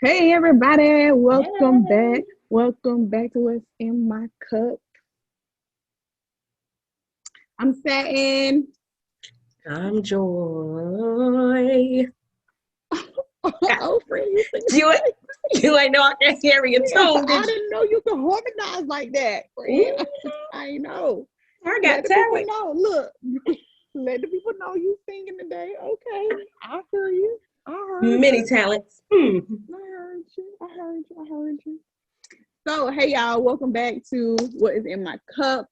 Hey everybody, welcome back. Hey, Welcome back to What's in My Cup. I'm Satin. I'm Joy. Oh, friend, you sing You, like you ain't know I can carry a yeah, tune, I did you? didn't know you could harmonize like that, friend. Ooh, I know. I Let got the people talent. know. Look, let the people know you singing today. Okay, I hear you. I heard Many you. talents. I heard you. I heard you. I heard you. So, hey y'all, welcome back to What is in My Cup.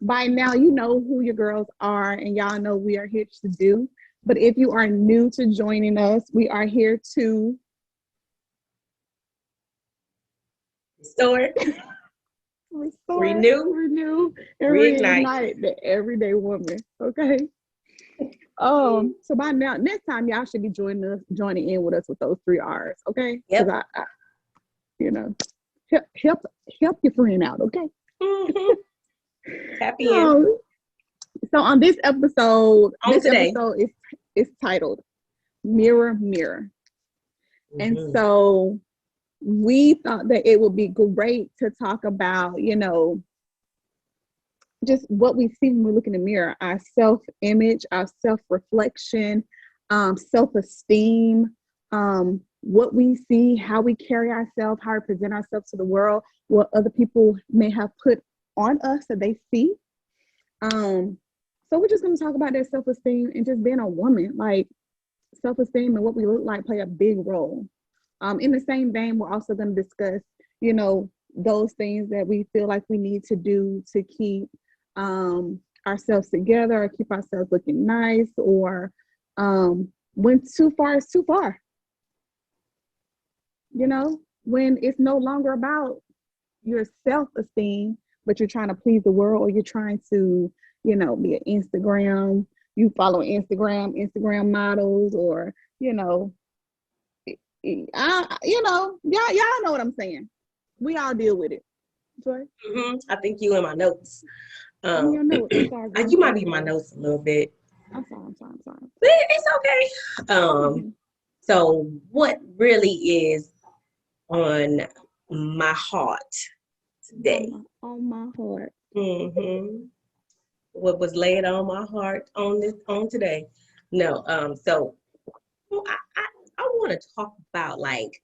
By now, you know who your girls are, and y'all know we are here to do. But if you are new to joining us, we are here to Restore, restore, renew, renew, and reignite. reignite the everyday woman. Okay. So by now, next time y'all should be joining in with us with those three R's. Okay. Because Yep. I you know, help help your friend out. Okay. hmm Tap in Um, so on this episode, on today. is titled Mirror Mirror. And hmm so we thought that it would be great to talk about, just what we see when we look in the mirror, our self image, our self reflection, self esteem, what we see, how we carry ourselves, how we present ourselves to the world, what other people may have put on us that they see. Um, so we're just going to talk about that self esteem and just being a woman. Like self esteem and what we look like play a big role. In the same vein, we're also going to discuss, those things that we feel like we need to do to keep ourselves together or keep ourselves looking nice, or when too far is too far, when it's no longer about your self esteem, but you're trying to please the world, or you're trying to, be an Instagram, you follow Instagram models, or, you know, y'all know what I'm saying. We all deal with it. Joy, I think you in my notes. I'm Um, your notes. I'm sorry, girl. I'm you might sorry. be I'm in my sorry. notes a little bit, I'm sorry. I'm sorry. I'm sorry. but it's okay. Mhm. So what really is on my heart today? On my heart. hmm What was laid on my heart on today? No, well, I want to talk about like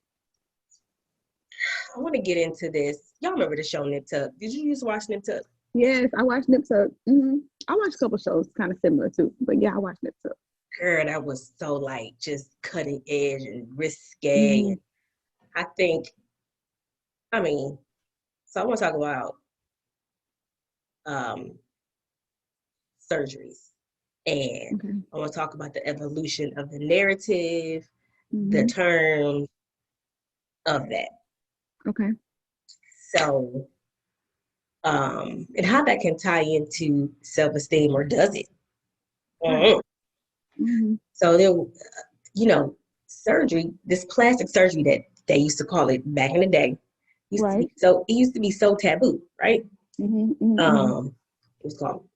I want to get into this. Y'all remember the show Nip Tuck? Did you used to watch Nip Tuck? Yes, I watched Nip Tuck. I watched a couple shows kind of similar too, but yeah, I watched Nip Tuck. Girl, that was so like just cutting edge and risque. Mm-hmm. And I think, I mean, so I want to talk about um, surgeries, and Okay. I want to talk about the evolution of the narrative, the Mm-hmm. terms of that. Okay. So, and how that can tie into self-esteem, or does it? Right. Mhm. Mm-hmm. So there, surgery, this plastic surgery that they used to call it back in the day, Right. it used to be so taboo, right? Mm-hmm. Mm-hmm. Um, it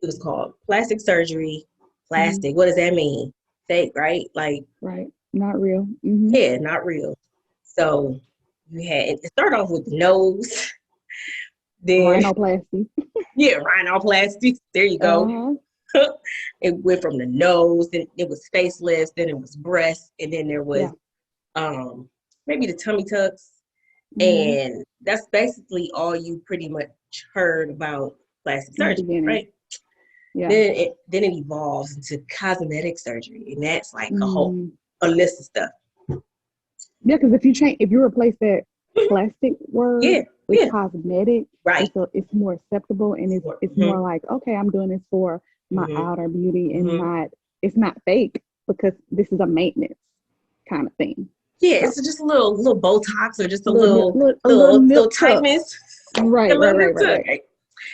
was called plastic surgery. Mm-hmm. Plastic, what does that mean? Fake, right? Like, Right. Not real. Mm-hmm. yeah, not real. So you had it started off with the nose, then Rhinoplasty. yeah, rhinoplasty. There you go. Uh-huh. It went from the nose, then it was facelifts, then it was breast, and then there was Yeah. um maybe the tummy tucks. Mm-hmm. And that's basically all you pretty much heard about plastic In the surgery, beginning. right? Yeah. Then it evolves into cosmetic surgery, and that's like Mm. a list of stuff. Yeah, because if you replace that plastic word Yeah, with yeah, cosmetic, right. it's more acceptable, and it's more hmm like, okay, I'm doing this for my hmm outer beauty, and hmm not it's not fake, because this is a maintenance kind of thing. Yeah, So it's just a little Botox, or just a a little nip little tuck. tightness, a Right, right, little right, nip right, tuck, right. right?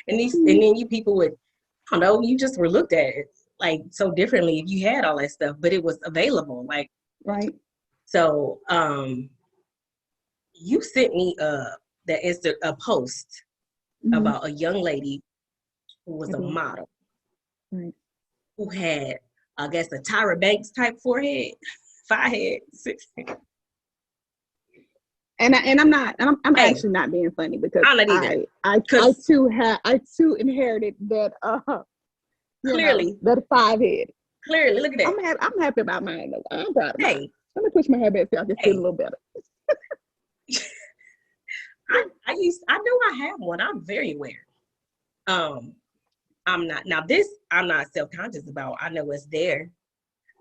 And Mm, then you people would, I don't know, you just were looked at it like so differently if you had all that stuff, but it was available. Like, right. so you sent me a post Mm-hmm. about a young lady who I was a did. model Right. who had, I guess, a Tyra Banks type forehead, 5 head, 6 head. I'm Hey, actually not being funny because I'm not either. I Because too inherited that clearly, that 5 head. clearly, look at that. I'm happy about mine though. I'm proud of mine. Hey, Let me push my hair back so I can feel a hey, little better. I know I have one. I'm very aware. Um, I'm not now this I'm not self-conscious about. I know it's there.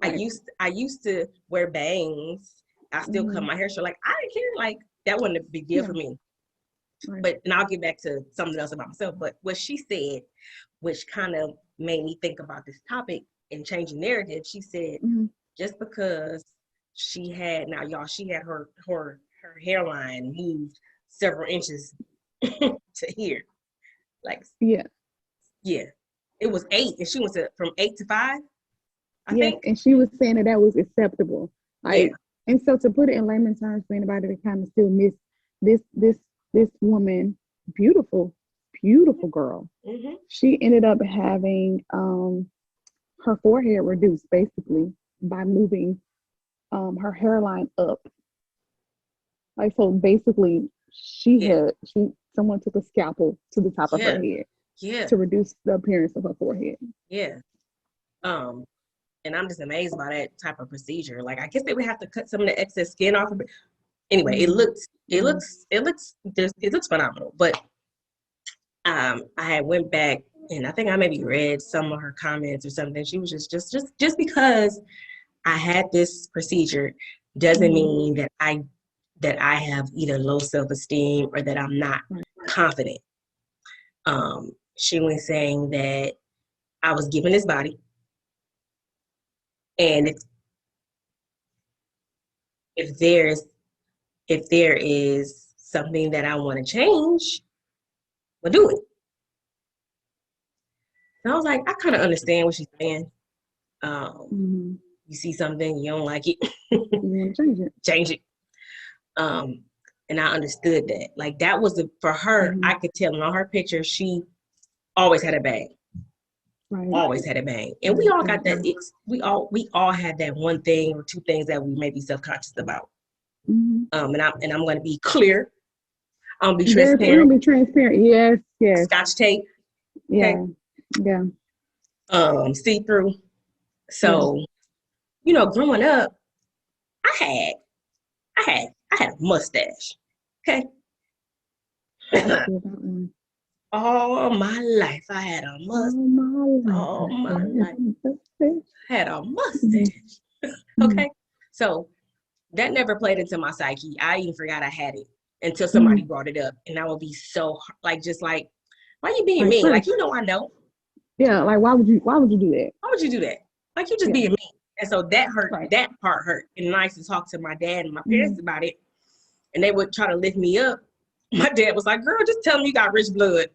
Right. I used to wear bangs. I still cut Hmm. my hair short. Like I didn't care. Like that wasn't a big deal Yeah. for me. Right. But and I'll get back to something else about myself. But what she said, which kind of made me think about this topic and changing narrative, she said, Hmm. just because she had now y'all, she had her hairline moved several inches to here. Like, Yeah. yeah. It was 8, and she went to from 8 to 5, I Yes. think. And she was saying that was acceptable. Yeah. Like, and so to put it in layman's terms for anybody that kind of still miss this this this woman, beautiful, beautiful girl. Mm-hmm. She ended up having her forehead reduced basically by moving her hairline up. Like so basically Yeah. someone took a scalpel to the top of her Yeah. head Yeah. to reduce the appearance of her forehead. Yeah. Um, and I'm just amazed by that type of procedure. Like I guess they would have to cut some of the excess skin off of it. Anyway, Mm-hmm. it looks phenomenal. But I had went back and I think I maybe read some of her comments or something. She was just because I had this procedure doesn't Mm-hmm. mean that I have either low self-esteem or that I'm not Right. confident. She was saying that I was given this body, and if there's if there is something that I want to change, we'll do it. And I was like, I kind of understand what she's saying. Um, Mm-hmm. you see something, you don't like it, You want to change it. change it. Um, and I understood that. Like that was for her, Mm-hmm. I could tell in all her pictures, she always had a bag. Right. Always had a bang. And we Right. all Right. got that. Right. We all had that one thing or two things that we may be self-conscious about. Mm-hmm. And I'm going to be clear. I'm going to be We're transparent. gonna be transparent. Yes. Yes. Scotch tape. Okay. Yeah. Yeah. See through. Yeah. So, growing up, I had I had a mustache. Okay. I feel that one. All my life I had a All mustache. my life All I my had life a mustache. I had a Mhm. mustache. Mhm. Okay. So that never played into my psyche. I even forgot I had it until somebody Mhm. brought it up. And I would be so like, just like, why you being Like mean? Like, first, I know. yeah. Like why would you do that? Why would you do that? Like, you just Yeah. being mean. And so that hurt. Right. That part hurt. And I used to talk to my dad and my parents Mhm. about it. And they would try to lift me up. My dad was like, girl, just tell them you got rich blood.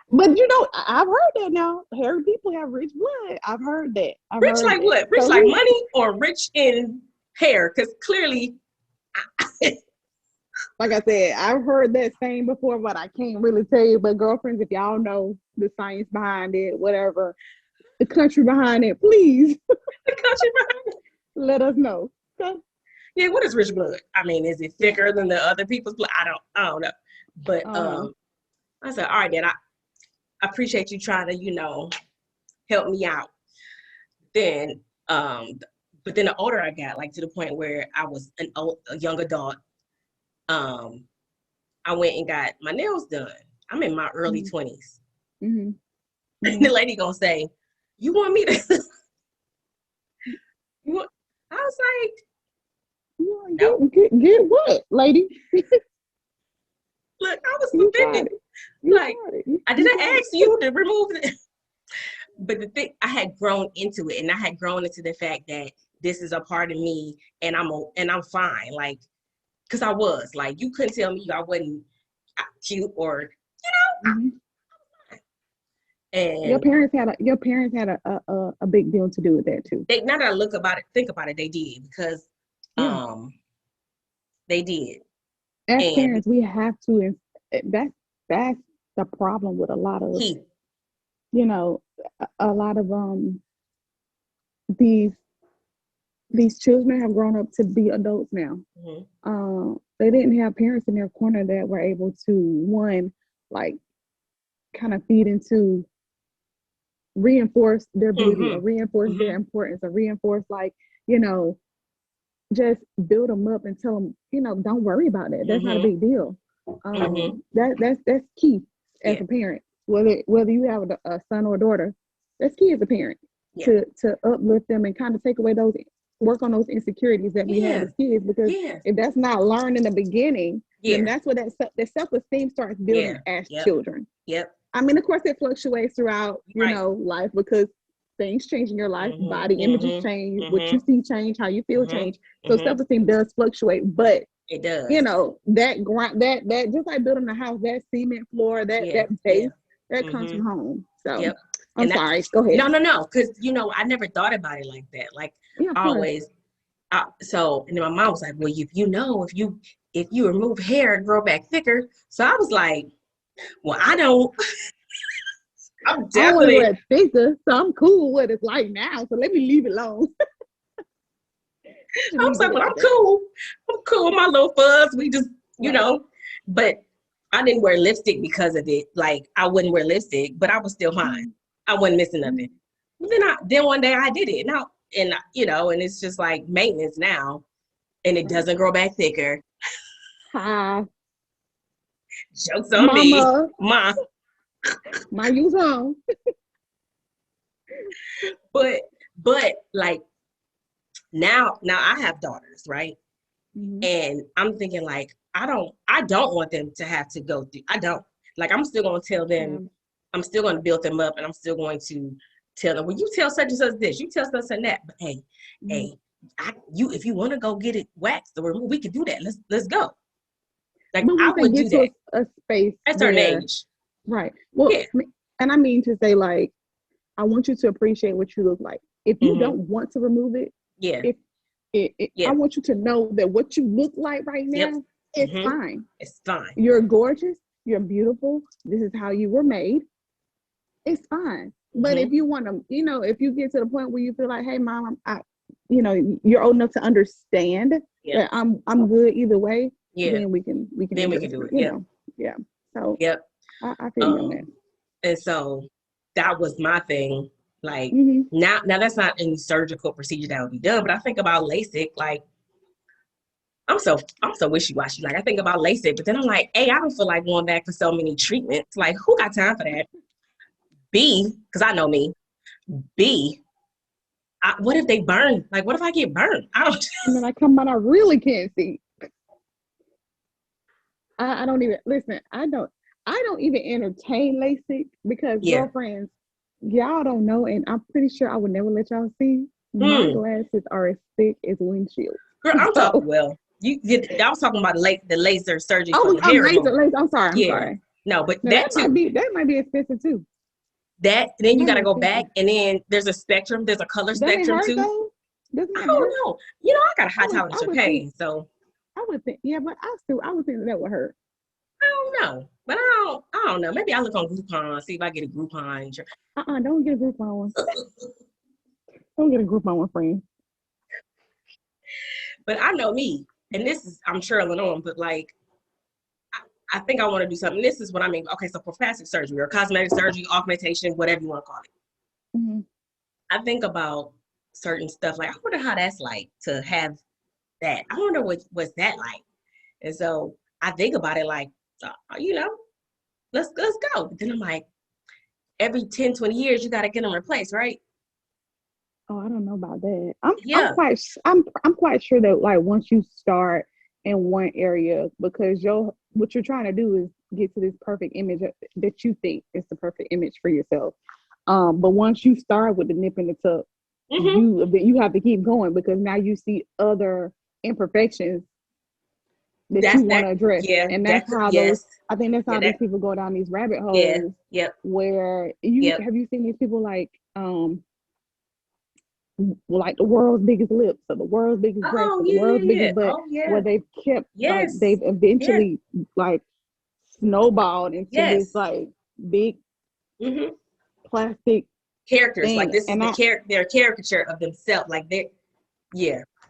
But I've heard that now. Hairy people have rich blood. I've heard that. I've Rich heard like that. what? Rich So like he, money or rich in hair? Because clearly, like I said, I've heard that saying before, but I can't really tell you. But girlfriends, if y'all know the science behind it, whatever, the country behind it, please the country behind. let us know. Okay? Yeah, what is rich blood? I mean, is it Yeah. thicker than the other people's blood? I don't know. But I don't know. I said, all right, Dad, I appreciate you trying to, help me out. Then, but then the older I got, like to the point where I was a young adult, um, I went and got my nails done. I'm in my early Mhm. 20s. Mhm. And the Mhm. lady gonna say, you want me to, you want, I was like, You no, get what, lady? look, I was You got offended. it. You Like, got it. I You didn't got ask you to remove it. But the thing, I had grown into it, and I had grown into the fact that this is a part of me, and I'm fine. Like, cause I was like, you couldn't tell me I wasn't cute or, it. Mhm. and Your parents had a big deal to do with that too. they now that I think about it, they did because, Yeah. um, they did, As and parents, we have to. That's the problem with a lot of he, you know a lot of these these children have grown up to be adults now. mhm, they didn't have parents in their corner that were able to, one, like kind of feed into, reinforce their beauty, or Mm-hmm. reinforce their Mm-hmm. importance, or reinforce, like, you know, just build them up and tell them, don't worry about that. That's not a Mm-hmm. big deal. Mm-hmm. That's key as Yeah. a parent. Whether you have a son or a daughter, that's key as a parent, Yeah. to uplift them and kind of take away those, work on those insecurities that we have Yeah. as kids. Because Yeah. if that's not learned in the beginning, then Yeah. that's where that self-esteem starts building Yeah. as Yep. children. Yep. I mean, of course, it fluctuates throughout, Right. life, because things change in your life, Mm-hmm. body images Mm-hmm. change, what Mm-hmm. you see change, how you feel Mm-hmm. change. So Mm-hmm. self-esteem does fluctuate, but It does. that grind, that just like building a house, that cement floor, Yeah. that Yeah. base, that comes Mm-hmm. from home. So Yep. I'm And that, sorry. Go ahead. no, because I never thought about it like that. Like Yeah, of I course. always, so and then my mom was like, well, if you remove hair and grow back thicker. So I was like, well, I don't. I'm I don't want to go definitely. that thicker, so I'm cool with what it's like now. So let me leave it alone. Just I was leave it like, well, like I'm that. cool. I'm cool with my little fuzz. We just, Right. but I didn't wear lipstick because of it. Like I wouldn't wear lipstick, but I was still fine. Mm-hmm. I wasn't missing nothing. But then one day I did it. Now, and and it's just like maintenance now, and it Right. doesn't grow back thicker. Hi, Jokes on me, mama. ma. My use home. But like now I have daughters, right? Mm-hmm. And I'm thinking like I don't want them to have to go through. I don't. Like I'm still gonna tell Yeah. them, I'm still gonna build them up, and I'm still going to tell them, well, you tell such and such this, you tell such and that. But hey, Mm-hmm. hey, if you want to go get it waxed or removed, we can do that. Let's go. Like But I once they would get do to that a space at a certain where, age. right. Well, Yeah. and I mean to say, like, I want you to appreciate what you look like. If you Mm-hmm. don't want to remove it, Yeah. if I Yeah. want you to know that what you look like right Yep. now is Mm-hmm. fine. It's fine. You're gorgeous. You're beautiful. This is how you were made. It's fine. But if Mm-hmm. you want to, if you get to the point where you feel like, hey, mom, you're old enough to understand Yep. that I'm good either way, Yeah. then we can Then we can address do it. it. Yep. Yeah. So Yep. I feel you on that. And so that was my thing. Like Mm-hmm. now that's not any surgical procedure that would be done, but I think about LASIK, like I'm so wishy-washy. Like I think about LASIK, but then I'm like, A, I don't feel like going back for so many treatments. Like who got time for that? B, because I know me. B, what if they burn? Like what if I get burned? I don't. And then I come out, I really can't see. I don't even listen. I don't even entertain LASIK because Yeah. girlfriends, y'all don't know, and I'm pretty sure I would never let y'all see. My Mm. glasses are as thick as windshield. Girl, I'm So, talking well. I was talking about the laser surgery for oh, the hair laser. removal. I'm sorry. I'm Yeah. sorry. No, but Now, that too. that might be expensive too. That then you Might got be to go expensive. back, and then there's a spectrum. There's a color Doesn't it spectrum hurt too. though? Doesn't I it don't hurt? know. I got a high I tolerance for would pain, think. so I would think. Yeah, but I would think that would hurt. I don't know. But I don't know. Maybe I look on Groupon, see if I get a Groupon. Don't get a Groupon one. Don't get a Groupon one, friend. But I know me, and I'm trailing on, but like I think I want to do something. This is what I mean. Okay, so for plastic surgery or cosmetic surgery, augmentation, whatever you want to call it. Mm-hmm. I think about certain stuff. Like I wonder how that's like to have that. I wonder what's that like. And so I think about it like, let's go. But then I'm like, every 10, 20 years, you got to get them replaced, right? Oh, I don't know about that. Yeah. I'm quite sure that like once you start in one area, because what you're trying to do is get to this perfect image that you think is the perfect image for yourself. But once you start with the nip and the tuck, Mm-hmm. you have to keep going because now you see other imperfections that you want to address. Yeah. And that's how yes. I think that's how these people go down these rabbit holes. Yeah. Yep. Where Yep. have you seen these people like the world's biggest lips or the world's biggest breasts or the world's biggest butt, where they've kept like they've eventually like snowballed into this like big mm-hmm. plastic characters thing. like this is their caricature of themselves, like they're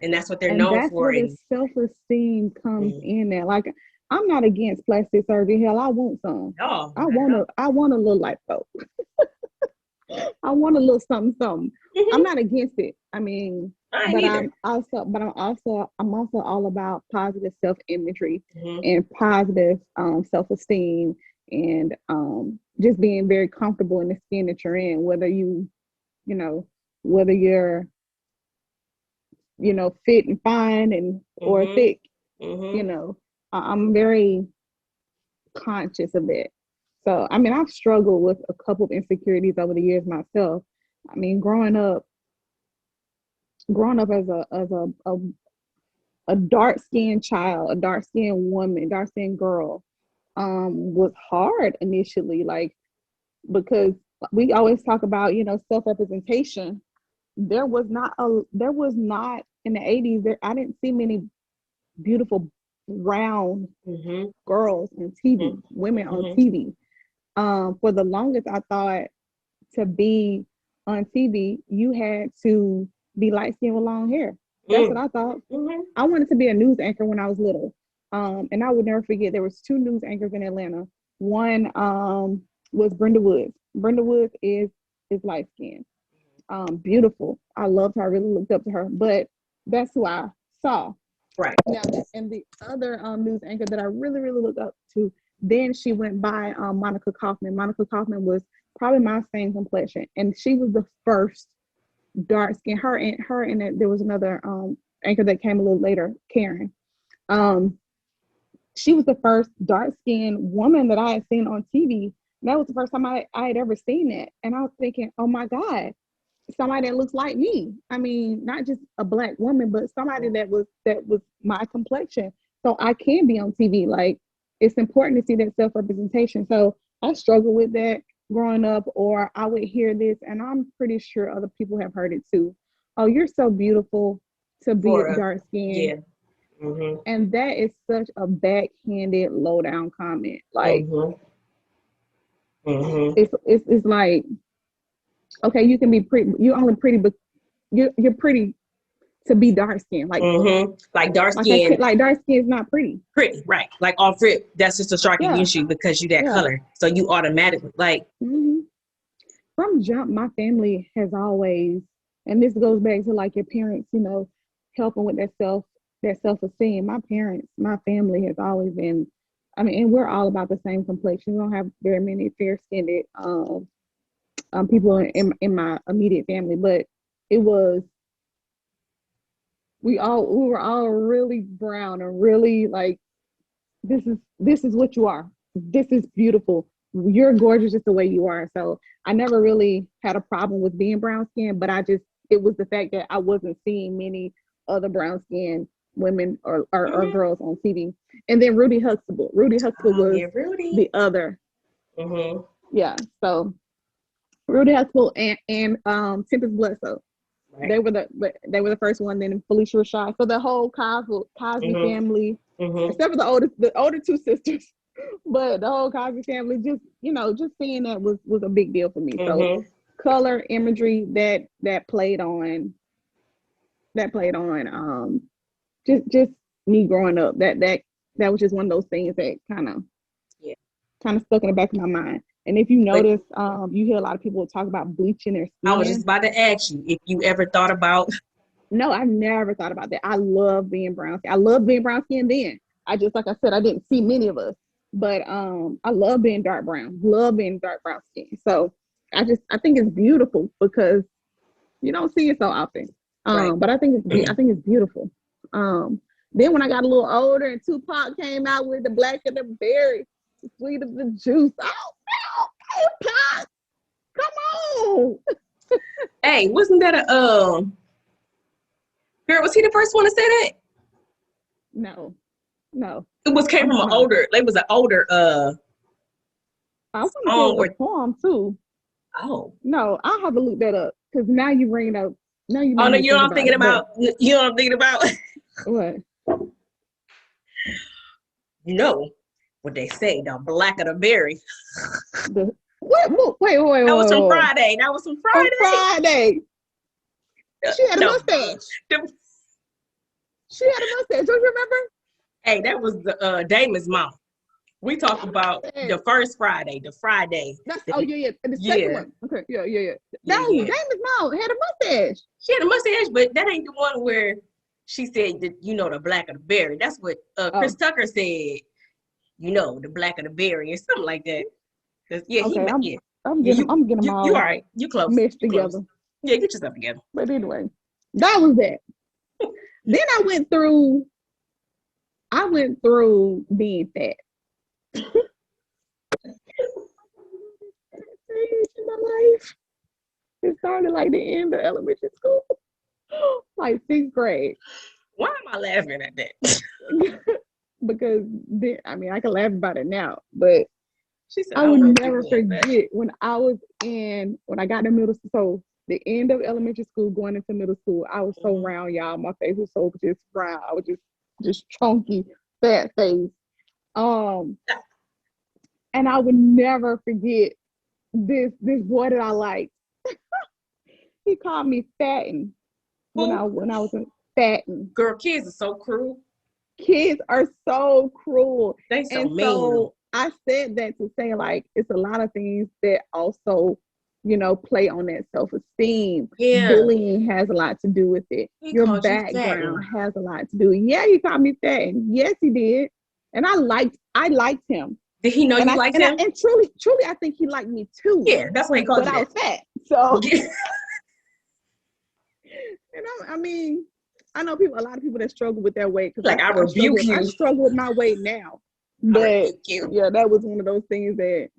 And that's what they're And known that's for. where the And self-esteem comes mm, in there. Like, I'm not against plastic surgery. Hell, I want some. no, I not at want all. to, I want a little lipo. I want a little something, something. I'm Mhm. not against it. I mean, I ain't but either. I'm also all about positive self-imagery Hmm. and positive self-esteem, and just being very comfortable in the skin that you're in, you know, whether you're, fit and fine and or Hmm. thick, you Hmm. know, I'm very conscious of that. So, I mean, I've struggled with a couple of insecurities over the years myself. I mean, growing up as a dark skinned child, a dark skinned woman, dark skinned girl, was hard initially, like, because we always talk about, self representation. There was not in the 80s, there I didn't see many beautiful brown Hmm. girls on TV, women on Hmm. TV. For the longest, I thought to be on TV, you had to be light skinned with long hair. That's what Hmm. I thought. Hmm. I wanted to be a news anchor when I was little. And I would never forget there was two news anchors in Atlanta. One was Brenda Woods. Brenda Woods is light skinned, beautiful. I loved her. I really looked up to her. But that's who I saw. Right. Now, and the other news anchor that I really, really looked up to, then she went by Monica Kaufman. Monica Kaufman was probably my same complexion, and she was the first dark skin. Her and there was another anchor that came a little later, Karen. Um, she was the first dark skinned woman that I had seen on TV. That was the first time I had ever seen that, and I was thinking, oh my God, somebody that looks like me. I mean, not just a black woman, but somebody that was my complexion. So I can be on TV. Like, it's important to see that self representation. So I struggle with that growing up, or I would hear this, and I'm pretty sure other people have heard it too. Oh, you're so beautiful to be For dark skinned. yeah. Hmm. And that is such a backhanded, low down comment. Like, Hmm. Hmm. it's like, okay, you can be pretty, you're only pretty, but you're pretty to be dark skinned. Hmm. Like dark Like I skin, said, like dark skin is not pretty. pretty, right? Like off rip, that's just a strike Yeah, against you because you that yeah. color. So you automatically like, hmm From jump, my family has always, and this goes back to like your parents, helping with that self esteem. My family has always been. I mean, and we're all about the same complexion. We don't have very many fair skinned people in my immediate family, but it was we were all really brown and really like, this is what you are. This is beautiful. You're gorgeous just the way you are. So I never really had a problem with being brown skinned, but it was the fact that I wasn't seeing many other brown skinned women or mm-hmm. girls on TV. And then Rudy Huxtable. Rudy Huxtable Oh was yeah, Rudy. the other. Mm-hmm. Yeah. So Rudy Huxtable and Tempest Bledsoe. Right. They were the first one. Then Felicia Rashad. So the whole Cosby Mm-hmm. family, Mm-hmm. except for the older two sisters, but the whole Cosby family, just seeing that was a big deal for me. So Mm-hmm. color imagery that played on just me growing up. That was just one of those things that Yeah. kind of stuck in the back of my mind. And if you But notice, you hear a lot of people talk about bleaching their I was just skin. about to ask you if you ever thought about. No, I've never thought about that. I love being brown. I love being brown skin then. I just, like I said, I didn't see many of us, but I love being dark brown. Love being dark brown skin. So I think it's beautiful because you don't see it so often. Right. But I think it's beautiful. Then when I got a little older and Tupac came out with the black of the berry, the sweet of the juice. Oh, Tupac, come on. Hey, wasn't that a girl? Was he the first one to say that? No, no. It was came I'm from an trying. older. It was an older I want to say it song was or a poem too. oh. No, I'll have to look that up because now you bring it up. Now you Oh made no, me you know think what I'm about thinking it. But about. You know what I'm thinking about. what? You know what they say, the black of the berry. The what? Wait, wait, wait, That was wait, from wait, wait. Friday. That was from On Friday. Friday, she had a The, mustache. the She had a mustache. Don't you remember? Hey, that was the Damon's mom. We talk about the first Friday, the Friday. That's the, yeah. And the second one. Okay, yeah. yeah, No, yeah. Damon's mom had a mustache. She had a mustache, but that ain't the one where she said that, you know, the black of the berry. That's what Chris Tucker said. You know, the black of the berry or something like that. Yeah, okay, I'm yeah, getting them you all all right. You close. meshed You together. close. Yeah, get yourself together. But anyway, that was that. Then I went through being fat. In my life. It started like the end of elementary school, like 6th grade. Why am I laughing at that? Because then, I mean, I can laugh about it now, but she said, I would never forget when I got to middle school. So the end of elementary school, going into middle school, I was so round, y'all. My face was so just round. I was just chunky, fat face. And I would never forget this boy that I liked. He called me Fatten when I was in Fatten. Girl, kids are so cruel. Kids are so cruel. They so and mean. So I said that to say, like, it's a lot of things that also, you know, play on that self-esteem. Yeah. Bullying has a lot to do with it. Your background has a lot to do. Yeah, he called me Fatten. Yes, he did. And I liked him. Did he know you liked him? And truly, I think he liked me too. Yeah, that's why he called you that. But I was fat. So, I mean, I know a lot of people that struggle with their weight. Like, I rebuke you. I struggle with my weight now. But yeah, that was one of those things that.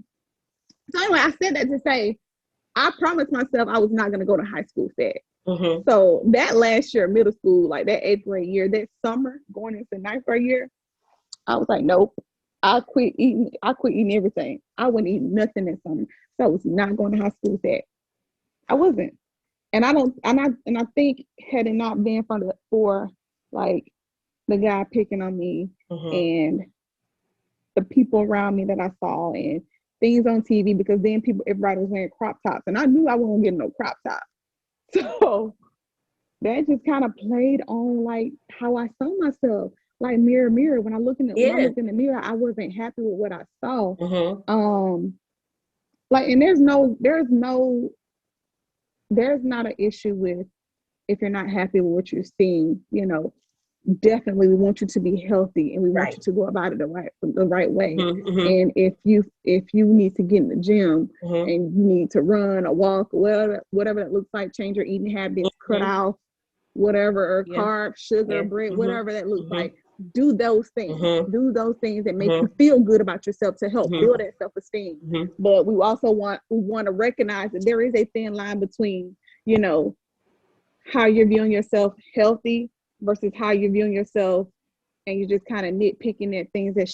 So anyway, I said that to say, I promised myself I was not going to go to high school fat. Mm-hmm. So that last year, middle school, like that 8th grade year, that summer going into 9th grade year, I was like, nope. I quit eating everything. I wouldn't eat nothing that summer. So I was not going to high school fat. I wasn't. And I think had it not been for like the guy picking on me and the people around me that I saw and things on TV, because then everybody was wearing crop tops and I knew I wasn't getting no crop top. So that just kind of played on like how I saw myself. Like mirror. When I looked in the mirror, I wasn't happy with what I saw. Like, and there's not an issue with if you're not happy with what you're seeing. You know, definitely we want you to be healthy and we want you to go about it the right way. And if you need to get in the gym and you need to run or walk or whatever it looks like, change your eating habits, cut out whatever, or carbs, sugar, bread, whatever that looks like. Do those things. Do those things that make you feel good about yourself to help build that self-esteem. But we also want to recognize that there is a thin line between, you know, how you're viewing yourself healthy versus how you're viewing yourself and you're just kind of nitpicking at things that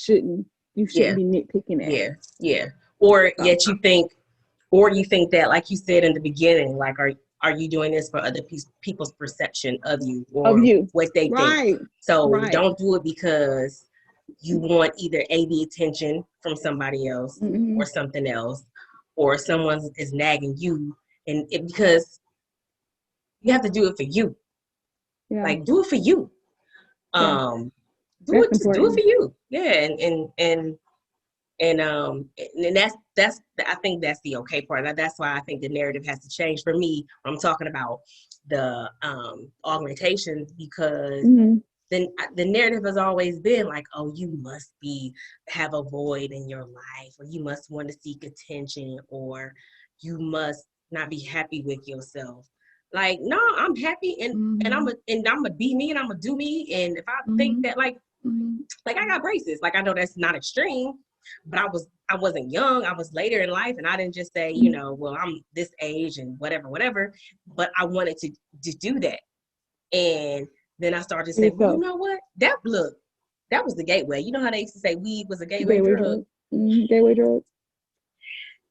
you shouldn't be nitpicking at. Yeah. Or yet you think that, like you said in the beginning, like, are you doing this for other people's perception of you or what they think? So don't do it because you want either the attention from somebody else or something else, or someone is nagging you, and because you have to do it for you. Like, do it for you. Do it for you. Yeah, and that's I think that's the okay part. That's why I think the narrative has to change for me when I'm talking about the augmentation, because then the narrative has always been like, oh, you must have a void in your life, or you must want to seek attention, or you must not be happy with yourself. Like, no, I'm happy and I'm gonna be me and I'm gonna do me. And if I think that like I got braces, like I know that's not extreme, but I wasn't young. I was later in life, and I didn't just say, you know, well, I'm this age and whatever. But I wanted to do that, and then I started to say, well, you know what? That was the gateway. You know how they used to say weed was a gateway drug. Gateway drug.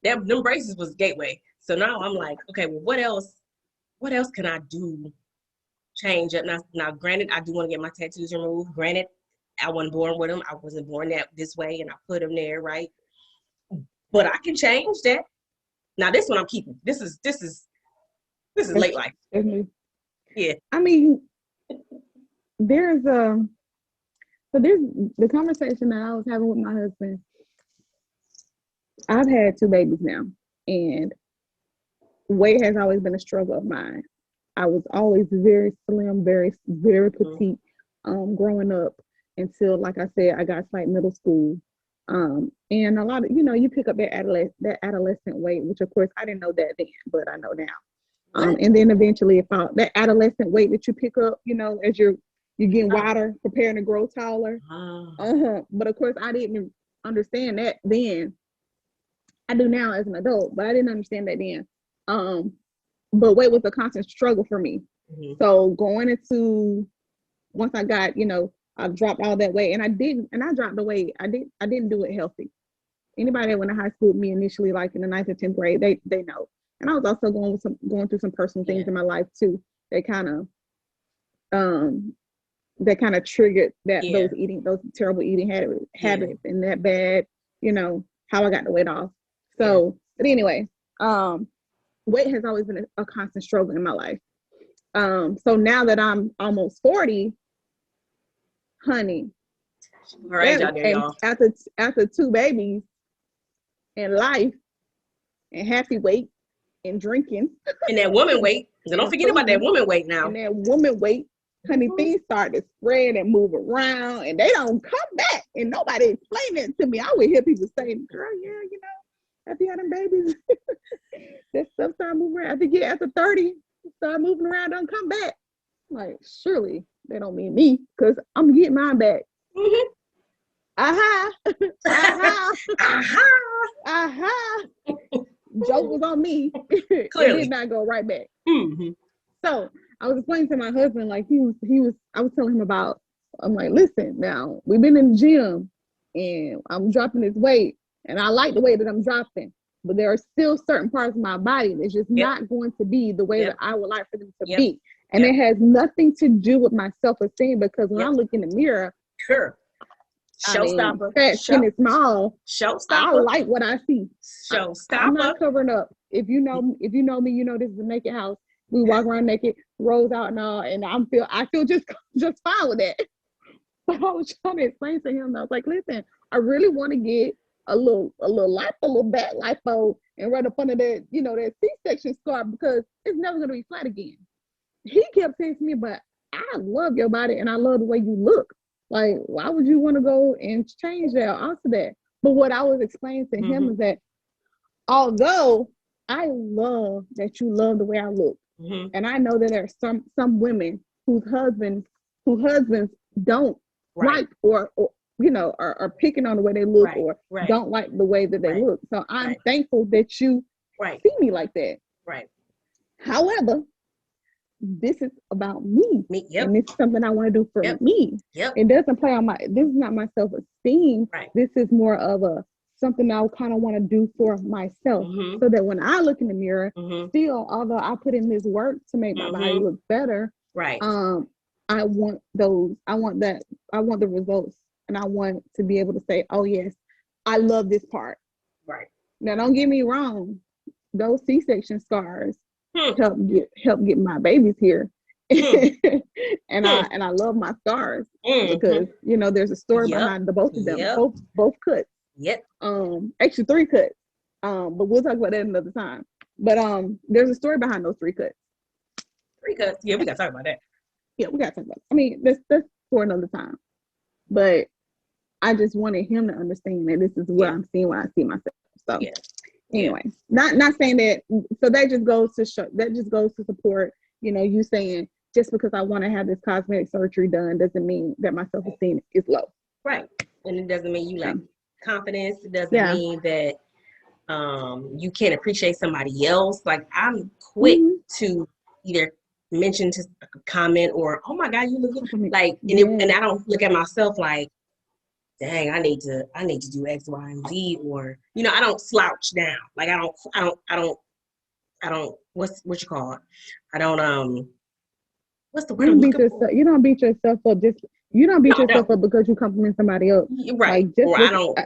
Them braces was gateway. So now I'm like, okay, well, what else can I do? Change up now. Granted, I do want to get my tattoos removed. Granted, I wasn't born with them. I wasn't born this way, and I put them there, right? But I can change that. Now this one I'm keeping. This is late life. Definitely. Yeah. I mean, there's a so there's the conversation that I was having with my husband. I've had two babies now, and weight has always been a struggle of mine. I was always very slim, very petite, growing up until, like I said, I got to like middle school. And a lot of, you pick up that adolescent weight, which of course I didn't know that then, but I know now. And then eventually, if that adolescent weight that you pick up, as you're getting wider, preparing to grow taller. But of course, I didn't understand that then. I do now as an adult, but I didn't understand that then. But weight was a constant struggle for me. Mm-hmm. So going into, once I got, I dropped all that weight, and I dropped the weight. I didn't do it healthy. Anybody that went to high school with me initially, like in the 9th or 10th grade, they know. And I was also going through some personal things in my life too. That kind of triggered those terrible eating habits and that bad, how I got the weight off. So, but anyway, weight has always been a constant struggle in my life. So now that I'm almost 40, honey, all right, y'all. After two babies and life and happy weight and drinking and that woman weight, don't forget about that woman weight now. And that woman weight, honey, things start to spread and move around, and they don't come back, and nobody explained it to me. I would hear people say, "Girl, after you had them babies, that stuff start moving around. After 30, start moving around, don't come back." Like, surely they don't mean me, because I'm getting mine back. Mm-hmm. Joke was on me. Clearly. It did not go right back. Mm-hmm. So I was explaining to my husband, like I was telling him about, I'm like, listen, now we've been in the gym and I'm dropping this weight, and I like the way that I'm dropping, but there are still certain parts of my body that's just not going to be the way that I would like for them to be. And it has nothing to do with my self-esteem, because when I look in the mirror, showstopper, fat, skinny, small, showstopper, I like what I see. Showstopper. I'm not covering up. If you know me, this is a naked house. We walk around naked, rolls out and all, and I feel just fine with that. But I was trying to explain to him, I was like, listen, I really want to get a little back lipo and right up under that, that C-section scar, because it's never gonna be flat again. He kept saying to me, but I love your body and I love the way you look. Like, why would you want to go and change that or alter that? But what I was explaining to him is that, although I love that you love the way I look, and I know that there are some women whose husbands don't like or are picking on the way they look or don't like the way that they look. So I'm thankful that you see me like that. Right. However, this is about me. Yep. And this is something I want to do for me. Yep. It doesn't play on this is not my self-esteem. Right. This is more of something I kind of want to do for myself, so that when I look in the mirror, still, although I put in this work to make my body look better, I want the results, and I want to be able to say, oh yes, I love this part. Right. Now, don't get me wrong, those C-section scars help get my babies here. and I love my scars because there's a story behind the both of them, both cuts. Yep. Actually 3 cuts. But we'll talk about that another time. But there's a story behind those 3 cuts. 3 cuts. Yeah, we gotta talk about that. Yeah, we gotta talk about it. I mean, that's for another time. But I just wanted him to understand that this is what I'm seeing when I see myself. So anyway, not saying that. So that just goes to support, you saying just because I want to have this cosmetic surgery done doesn't mean that my self-esteem is low. Right. And it doesn't mean you lack confidence. It doesn't mean that you can't appreciate somebody else. Like, I'm quick to either mention to comment or, oh my God, you look good. Like, and I don't look at myself like, dang, I need to do X, Y, and Z, or I don't slouch down. Like, I don't what's you call it? I don't what's the word? You don't beat yourself up up because you compliment somebody else. Right. Like, or I don't.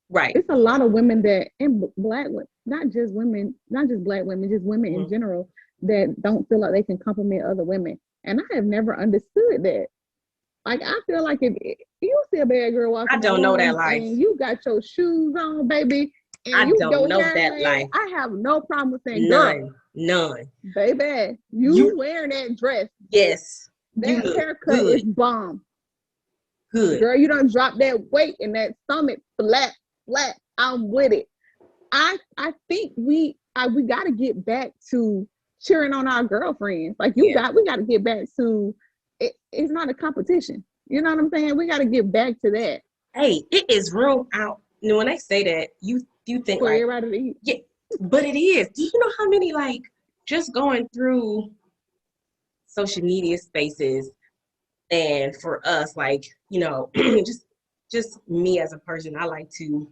Right. It's a lot of women that, and black women, not just black women, just women in general, that don't feel like they can compliment other women. And I have never understood that. Like I feel like if you see a bad girl I walking in the don't know that room life. and you got your shoes on, baby, and I you don't your know hair that laid, life. I have no problem with saying, girl, None. baby, you You wearing that dress, yes. You that look haircut is good. bomb. Good. Girl, you done drop that weight and that stomach flat. I'm with it. I think we got to get back to cheering on our girlfriends. Like we got to get back to it. It's not a competition. You know what I'm saying? We got to get back to that. Hey, it is room out. When they say that, you think for like everybody to eat. Yeah, but it is. Do you know how many like just going through social media spaces, and for us, like just me as a person, I like to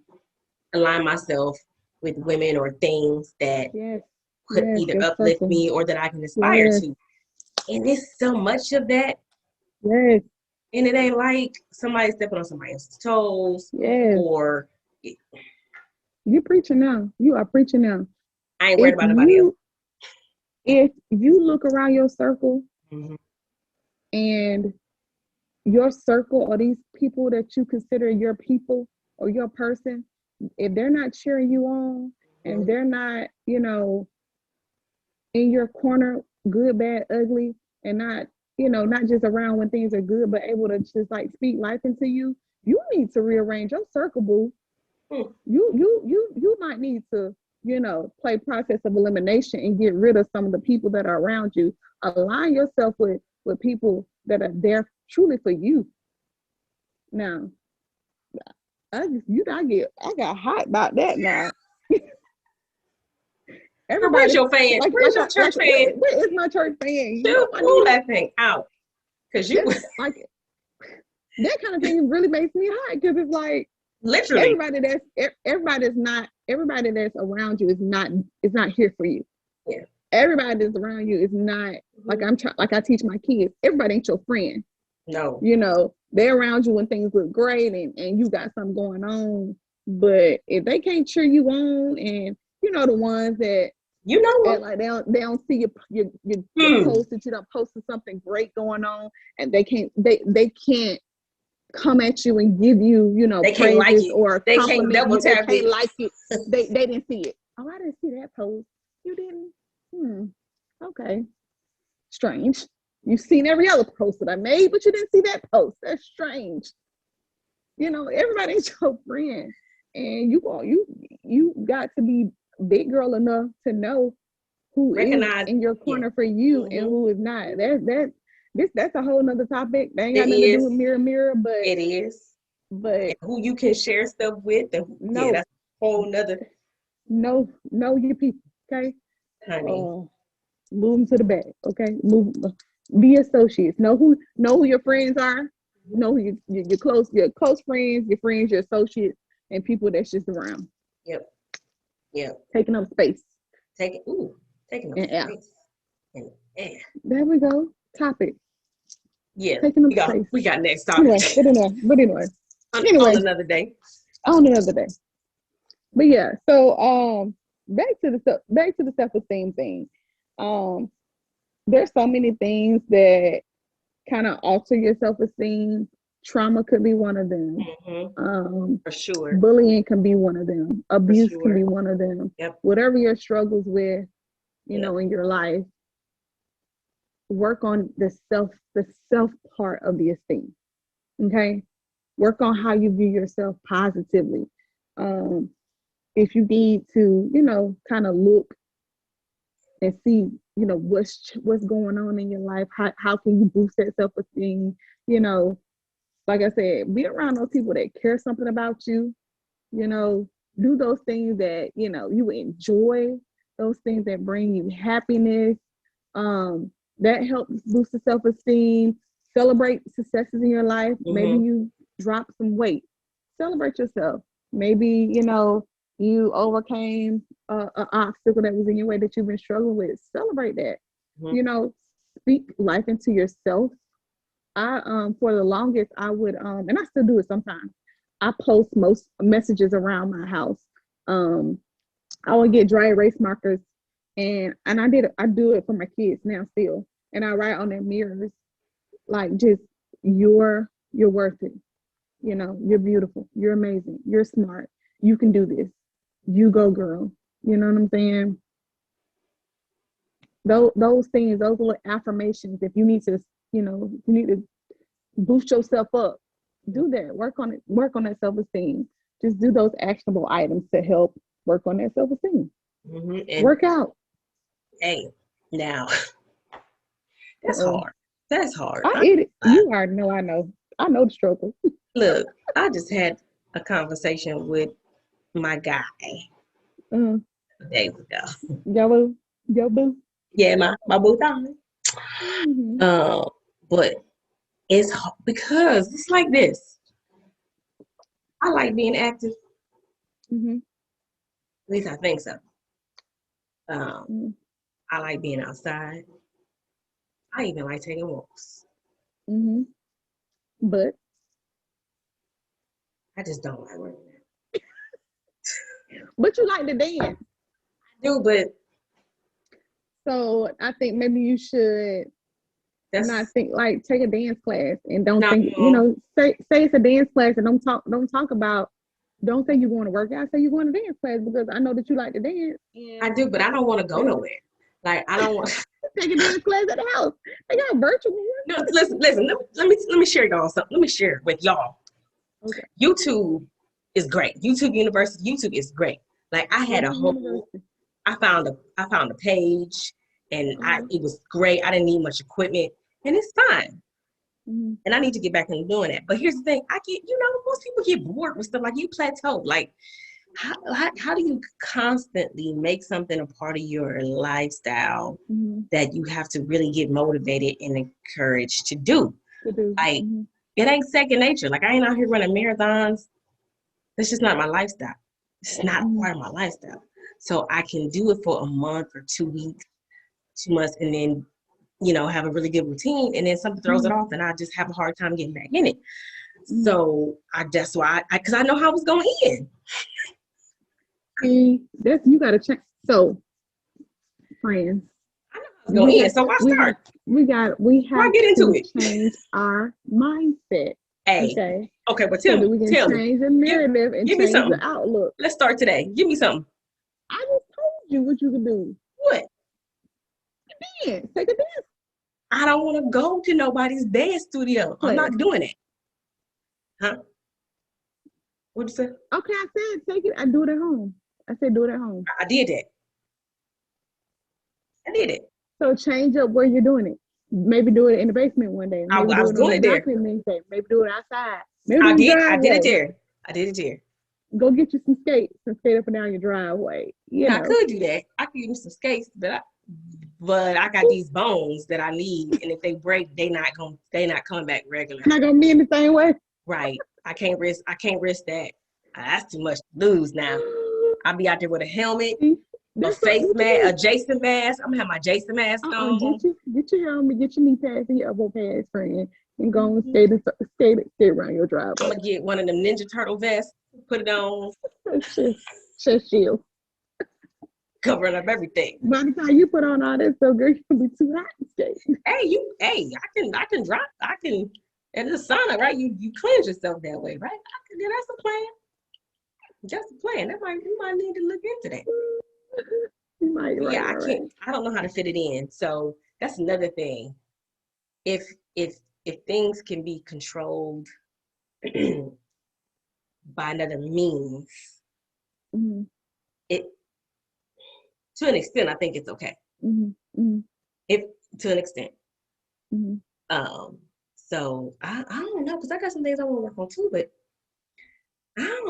align myself with women or things that could either uplift me or that I can aspire to. And it's so much of that. Yes. And it ain't like somebody stepping on somebody else's toes. Yes. Or you preaching now. You are preaching now. I ain't worried about nobody else. If you look around your circle and your circle or these people that you consider your people or your person, if they're not cheering you on and they're not, in your corner, good, bad, ugly, and not, not just around when things are good, but able to just like speak life into you, you need to rearrange your circle, boo. You might need to, play process of elimination and get rid of some of the people that are around you. Align yourself with people that are there truly for you. Now, I got hot about that now. Everybody, where's your fan? Where's your church fan? Where is my church fan? Pull that thing out, because you like that kind of thing really makes me hot because it's like literally everybody that's around you is not here for you. Yeah. Everybody that's around you is not like I teach my kids. Everybody ain't your friend. No. They're around you when things look great and you got something going on. But if they can't cheer you on, and the ones that like they don't see your post that you don't posted something great going on, and they can't come at you and give you they praises like it. Or they can't double tap it. Like it. They didn't see it. Oh, I didn't see that post. You didn't? Okay. Strange. You've seen every other post that I made, but you didn't see that post. That's strange. Everybody's your friend, and you got to be big girl enough to know who is in your corner for you and who is not. That's a whole nother topic. They ain't got nothing to do with mirror, but it is. But and who you can share stuff with, that's a whole nother. Know your people, okay? Honey. Move them to the back, okay? Be associates. Know who your friends are. Know who your close friends, your friends, your associates, and people that's just around. Yep. Taking up space. Taking up space. And air. There we go. Topic. Yeah. Taking up space. We got next topic. Anyway. On another day. On another day. But yeah, so back to the self-esteem thing. There's so many things that kind of alter your self-esteem. Trauma could be one of them. For sure. Bullying can be one of them. Abuse can be one of them. Yep. Whatever your struggles with, in your life, work on the self part of the esteem. Okay? Work on how you view yourself positively. If you need to, kind of look and see, what's going on in your life, how can you boost that self-esteem, like I said, be around those people that care something about you, do those things that, you enjoy, those things that bring you happiness, that helps boost the self-esteem. Celebrate successes in your life. Maybe you drop some weight, celebrate yourself. Maybe, you overcame an obstacle that was in your way that you've been struggling with. Celebrate that. Speak life into yourself. I for the longest I would and I still do it sometimes. I post most messages around my house. I would get dry erase markers and I do it for my kids now still. And I write on their mirrors like just your You're worth it. You know, you're beautiful. You're amazing. You're smart. You can do this. You go, girl. You know what I'm saying? Those things, those little affirmations, if you need to, you need to boost yourself up, do that. Work on it. Work on that self-esteem. Just do those actionable items to help work on that self-esteem. And work out. hey, now that's Uh-oh. hard. That's hard. I eat it. You already know. I know. I know the struggle. Look, I just had a conversation with my guy Uh, days ago. yo boo. Yeah, my boo thing. Mm-hmm. But it's because it's like this. I like being active. Mm-hmm. At least I think so. Mm-hmm. I like being outside. I even like taking walks. Mm-hmm. But I just don't like working out. you like to dance. I do, but So I think maybe you should that's not think like take a dance class and don't not. think, say it's a dance class and don't talk about, don't say you're going to work out, say you're going to dance class, because I know that you like to dance. I do, but I don't want to go nowhere. Like I don't want. Take a dance class at the house. They got virtual ones. No, listen. Let me share y'all something. Let me share with y'all. Okay. YouTube is great. YouTube University. YouTube is great. Like I had a whole. I found a page, and it was great. I didn't need much equipment, and it's fine. Mm-hmm. And I need to get back into doing that. But here's the thing: most people get bored with stuff. Like you plateau. Like how do you constantly make something a part of your lifestyle that you have to really get motivated and encouraged to do? Like it ain't second nature. Like I ain't out here running marathons. That's just not my lifestyle. It's not part of my lifestyle. So I can do it for a month or 2 weeks, 2 months, and then, have a really good routine, and then something throws it off, and I just have a hard time getting back in it. So that's why, because I know how it's going to end. See, you got to check. So, friends, I know how it's going to end. So why start? We have get into to it? Change our mindset. Hey. Okay, but so that we can change the narrative and change the outlook. Let's start today. Give me something. I just told you what you can do. What? Dance. Take a dance. I don't want to go to nobody's dance studio. I'm not doing it. Huh? What'd you say? Okay, I said take it. I do it at home. I said do it at home. I did that. I did it. So change up where you're doing it. Maybe do it in the basement one day. Maybe I was doing it there. Maybe do it outside. I did it there. I did it there. Go get you some skates and skate up and down your driveway. I could do that. I could use some skates, but I got these bones that I need, and if they break, they not coming back regular. Not gonna be in the same way. Right. I can't risk that. That's too much to lose now. I'll be out there with a helmet, a face mask, a Jason mask. I'm gonna have my Jason mask on. Get your helmet, get your knee pads and your elbow pads, friend, and go and skate around your driveway. I'm gonna get one of them Ninja Turtle vests, put it on. Chest shield. Covering up everything. By the time you put on all that stuff, girl, you'll be too hot to skate. I can drop. And the sauna, right? You cleanse yourself that way, right? That's a plan. That's a plan. You might need to look into that. You might. I can't. I don't know how to fit it in. So that's another thing. If things can be controlled by another means, it to an extent, I think it's okay. If to an extent. So I don't know, because I got some things I want to work on too, but I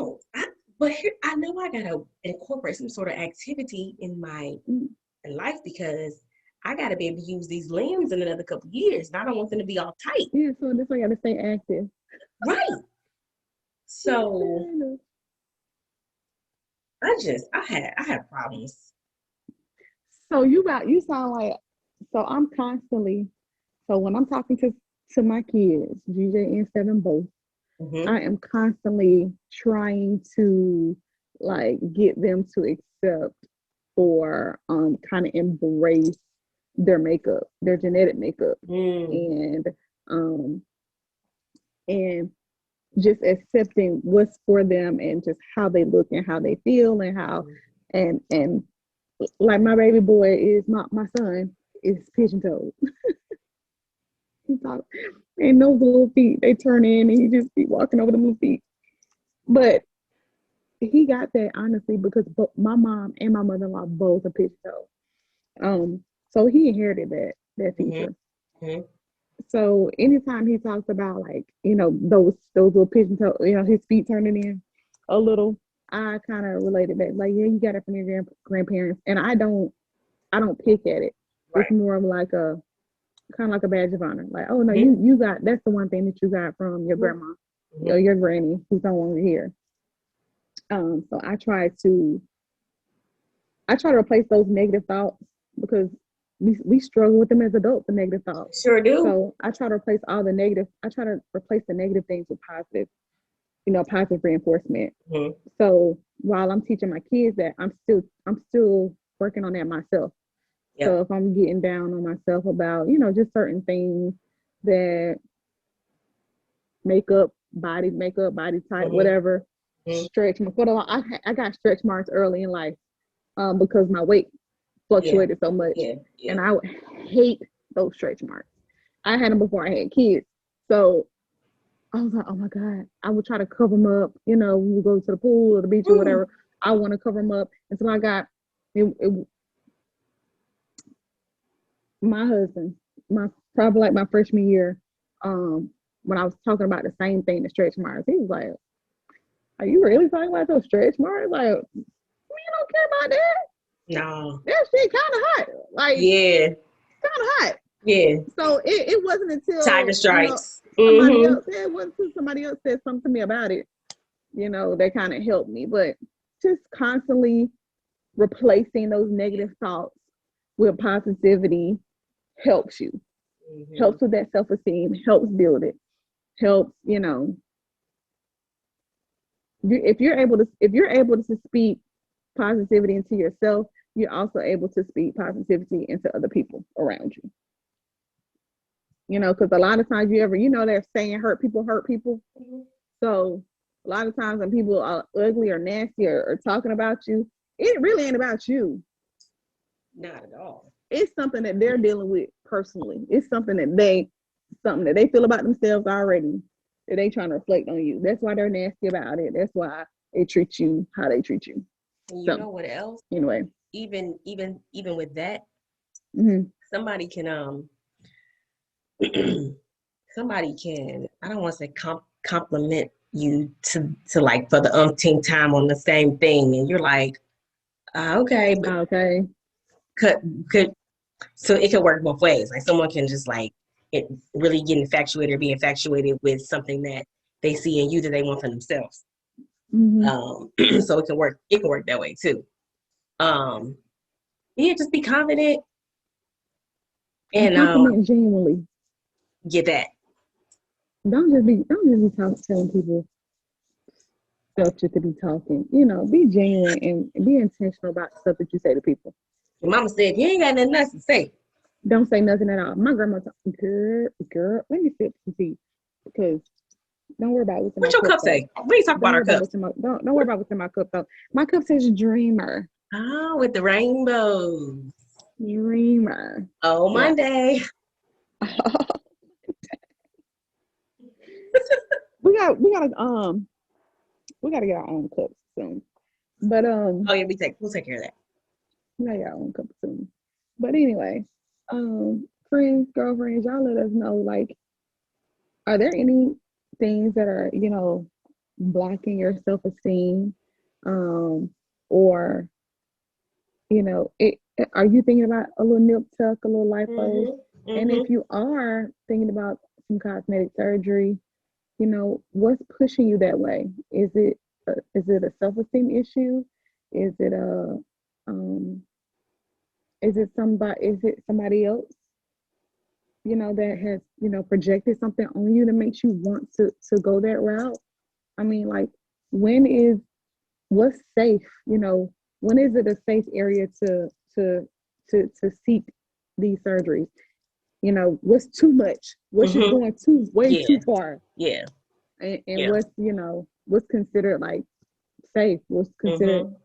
know I gotta incorporate some sort of activity in my life, because I gotta be able to use these limbs in another couple of years, and I don't want them to be all tight. Yeah, so that's why I gotta stay active. Right. So I had problems. So you sound like, so I'm constantly, so when I'm talking to my kids, GJ and Seven both, I am constantly trying to like get them to accept or kind of embrace their makeup, their genetic makeup, and and just accepting what's for them and just how they look and how they feel and how and like my baby boy is my son is pigeon toed. He thought, and those little feet they turn in and he just be walking over the little feet. But he got that honestly because my mom and my mother-in-law both are pigeon toed. So he inherited that feature. Mm-hmm. So anytime he talks about like, those little pigeon toe, his feet turning in a little, I kind of related back. Like, yeah, you got it from your grandparents. And I don't pick at it. Right. It's more of like a kind of like a badge of honor. Like, oh no, you got, that's the one thing that you got from your grandma or your granny who's no longer here. So I try to replace those negative thoughts because we struggle with them as adults, the negative thoughts. Sure do. So I try to replace the negative things with positive, positive reinforcement. Mm-hmm. So while I'm teaching my kids that, I'm still working on that myself. Yep. So if I'm getting down on myself about, just certain things that makeup, body type, whatever, stretch. I got stretch marks early in life because my weight fluctuated so much. And I would hate those stretch marks. I had them before I had kids. So I was like, oh my God, I would try to cover them up. We would go to the pool or the beach or whatever. I want to cover them up. And so I got my husband, probably like my freshman year, when I was talking about the same thing, the stretch marks, he was like, are you really talking about those stretch marks? Like, you don't care about that? No. That shit kind of hot. Like, yeah. Kind of hot. Yeah. So it wasn't until Tiger Stripes. Somebody else said something to me about it, that kind of helped me. But just constantly replacing those negative thoughts with positivity helps you. Helps with that self-esteem, helps build it, helps, if you're able to speak positivity into yourself, you're also able to speak positivity into other people around you. Because a lot of times they're saying hurt people. So a lot of times when people are ugly or nasty or talking about you, it really ain't about you. Not at all. It's something that they're dealing with personally. It's something that they feel about themselves already that they trying to reflect on you. That's why they're nasty about it. That's why they treat you how they treat you. And you know what else? Anyway, even with that, somebody can I don't want to say compliment you to like for the umpteenth time on the same thing, and you're like, okay, but could so it could work both ways. Like someone can just like it really get infatuated or be infatuated with something that they see in you that they want for themselves. So it can work that way too. Just be confident and compliment genuinely. Get that. Don't just be telling people stuff just to be talking. Be genuine and be intentional about stuff that you say to people. Your mama said you ain't got nothing else to say. Don't say nothing at all. My grandma told me, girl, let me sip some tea because don't worry about what's in my cup. What's your cup say? We ain't talking about our cups. Don't worry about what's in my cup though. My cup says Dreamer. Oh, with the rainbows. Dreamer. Oh, Monday. We gotta get our own cups soon. But we'll take care of that. We gotta get our own cups soon. But anyway, friends, girlfriends, y'all let us know, like, are there any things that are, blocking your self-esteem? Or, are you thinking about a little nip tuck, a little lipo? And if you are thinking about some cosmetic surgery, what's pushing you that way? Is it a self-esteem issue? Is it somebody else, that has, projected something on you that makes you want to go that route? I mean, like, what's safe? When is it a safe area to seek these surgeries? What's too much? What's just going too far? Yeah. and Yeah. what's, you know, what's considered like safe, what's considered, Mhm.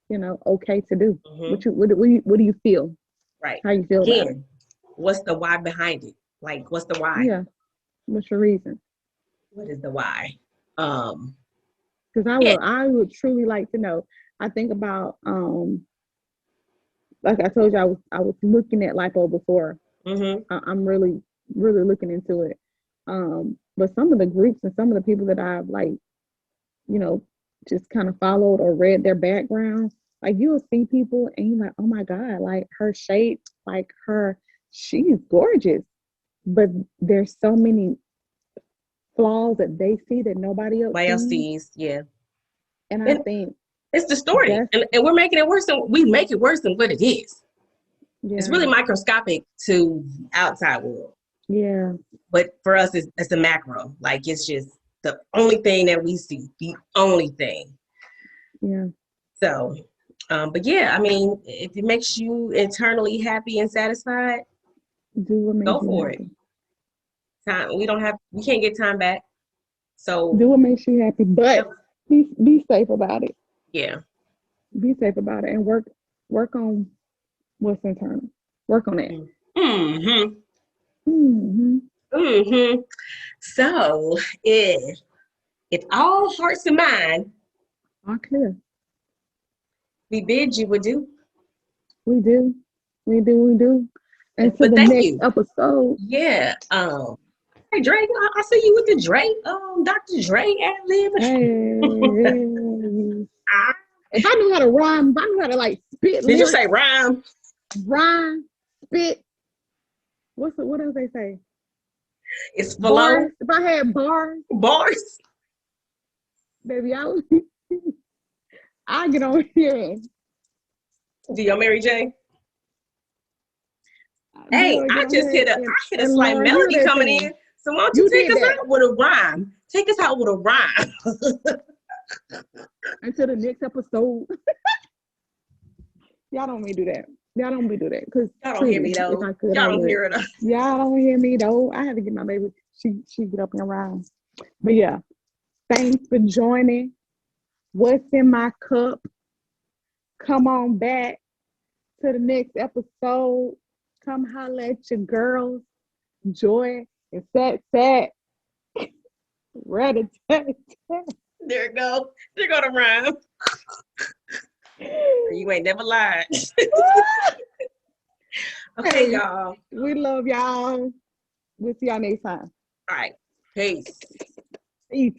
you know, okay to do. Mhm. What do you feel? Right. How you feel about it? Again, what's the why behind it? Like, what's the why? Yeah. What's your reason? What is the why? Um, Because yeah. I would truly like to know. I think about like I told you, I was looking at lipo before. Mhm. I'm really looking into it. But some of the groups and some of the people that I've like, you know, just kind of followed or read their background, like you'll see people and you're like, oh my God, like her shape, like her, she's gorgeous. But there's so many flaws that they see that nobody else sees. YLCs, yeah. And I And think it's distorting. that's, And we're making it worse than we make it worse than what it is. It's yeah, really microscopic to outside world. yeah, But for us it's a macro. Like it's just the only thing that we see. The only thing. yeah. So but yeah, I mean, if it makes you internally happy and satisfied, Do what makes go you for it. happy. Time we can't get time back. So Do what makes you happy, but be safe about it. yeah. Be safe about it and work on what's internal. Work on it. Mm-hmm. Mm-hmm. Mm-hmm. So if all hearts and mind All clear. we bid you would do. We do. We do. We do. Until But the thank next you. episode. Yeah. Hey Drake, I see you with the Drake, Dr. Dre ad lib. Hey. If I knew how to rhyme, if I knew how to like spit Did you say lyrics, rhyme? rhyme, spit. What else they say? It's below Bars. If I had bars, bars. baby, I get on here and Do your Mary J? you Hey, know I get on just here hit a and slight Lauren Hill melody that coming thing. in. So why don't you You take did us that. out with a rhyme? Take us out with a rhyme. Until the next episode. Y'all don't me do that. Y'all don't me do that. Cause Y'all don't hear truly, me if though. I could, I Y'all don't would. hear it. Y'all don't hear me though. I had to get my baby. She get up and around. But yeah, thanks for joining. What's in my cup? Come on back to the next episode. Come holler at your girls. Joy and Sat. Ready. There it go. There go the rhyme. You ain't never lied. Okay, Hey, y'all. we love y'all. We'll see y'all next time. All right. Peace. Peace.